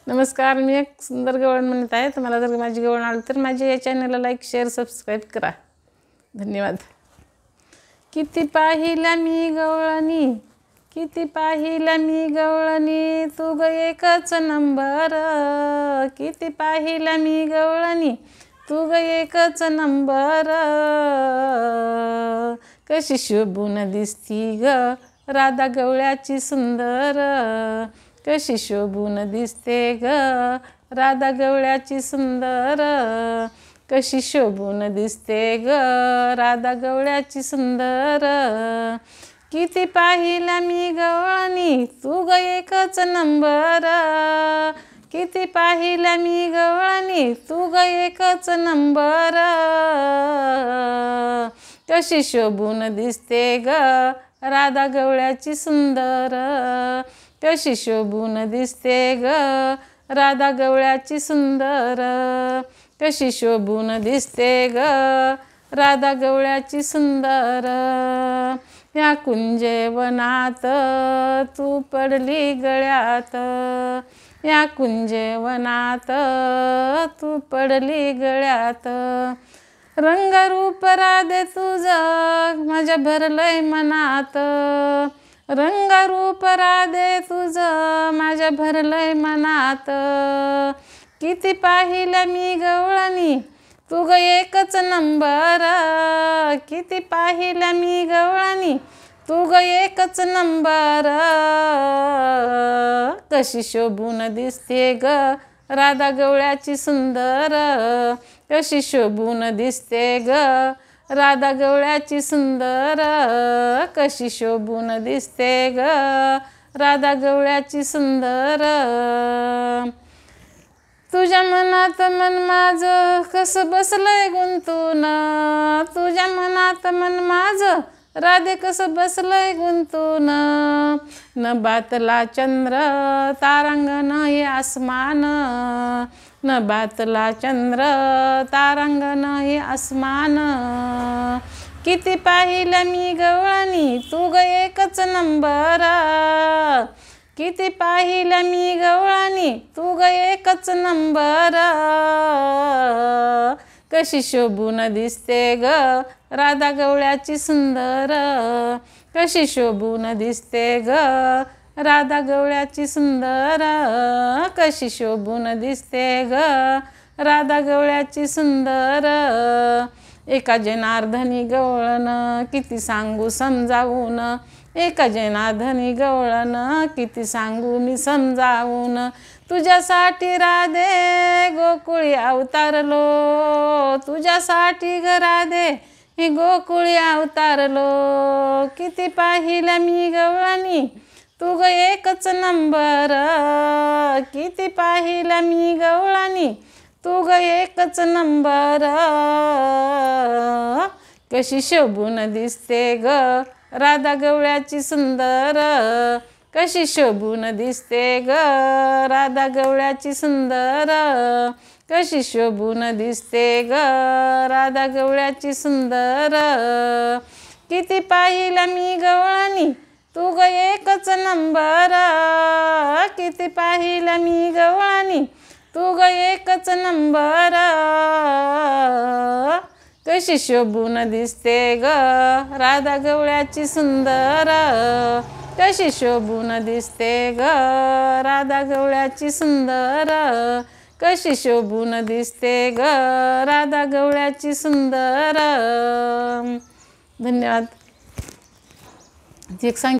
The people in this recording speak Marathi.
नमस्कार, मी एक सुंदर गवळण म्हणत आहे. तुम्हाला जर माझी गवळण आवडली तर माझ्या या चॅनलला लाईक शेअर सबस्क्राईब करा. धन्यवाद. किती पाहिल्या मी गवळणी, किती पाहिल्या मी गवळणी, तू ग एकच नंबर. किती पाहिल्या मी गवळणी, तू ग एकच नंबर. कशी शोभून दिसती ग राधा गवळ्याची सुंदर. कशी शोभून दिसते ग राधा गवळ्याची सुंदर. कशी शोभून दिसते ग राधा गवळ्याची सुंदर. किती पाहिल्या मी गवळणी, तू ग एकच नंबर. किती पाहिल्या मी गवळणी, तू ग एकच नंबर. कशी शोभून दिसते ग राधा गवळ्याची सुंदर. कशी शोभून दिसते ग राधा गवळ्याची सुंदर. कशी शोभून दिसते ग राधा गवळ्याची सुंदर. या कुंजवनात तू पडली गळ्यात. या कुंजवनात तू पडली गळ्यात. रंगरूप राधे तुझं माझ्या भरलंय मनात. रंगरूप राधे तुझं माझ्या भरलंय मनात. किती पाहिल्या मी गवळणी, तू ग एकच नंबर. किती पाहिल्या मी गवळणी, तू ग एकच नंबर. कशी शोभून दिसते ग राधा गवळ्याची सुंदर. कशी शोभून दिसते ग राधा गवळ्याची सुंदर. कशी शोभून दिसते ग राधा गवळ्याची सुंदर. तुझ्या मनात मन माझं कसं बसलंय गुंतून. तुझ्या मनात मन माझं राधे कसं बसलंय गुंतून. न बातला चंद्र तारांगण हे आसमान. न बातला चंद्र तारांगण हे आसमान. किती पाहिल्या मी गवळणी, तू ग एकच नंबर. किती पाहिल्या मी गवळणी, तू ग एकच नंबर. कशी शोभून दिसते ग राधा गवळ्याची सुंदर. कशी शोभून दिसते ग राधा गवळ्याची सुंदर. कशी शोभून दिसते ग राधा गवळ्याची सुंदर. एका जनार्दनी गवळण किती सांगू समजावून. एका जनार्दनी गवळण किती सांगू मी समजावून. तुझ्यासाठी राधे गोकुळी अवतारलो. तुझ्यासाठी ग राधे ही गोकुळी अवतारलो. किती पाहिल्या मी गवळणी, तू ग एकच नंबर. किती पाहिल्या मी गवळणी, तू ग एकच नंबर. कशी शोभून दिसते ग राधा गवळ्याची सुंदर. कशी शोभून दिसते ग राधा गवळ्याची सुंदर. कशी शोभून दिसते ग राधा गवळ्याची सुंदर. किती पाहिल्या मी गवळणी, तू ग एकच नंबर. किती पाहिल्या मी गवळणी, तू ग एकच नंबर. कशी शोभून दिसते ग राधा गवळ्याची सुंदर. कशी शोभून दिसते ग राधा गवळ्याची सुंदर. कशी शोभून दिसते ग राधा गवळ्याची सुंदर. धन्यवाद. एक सांग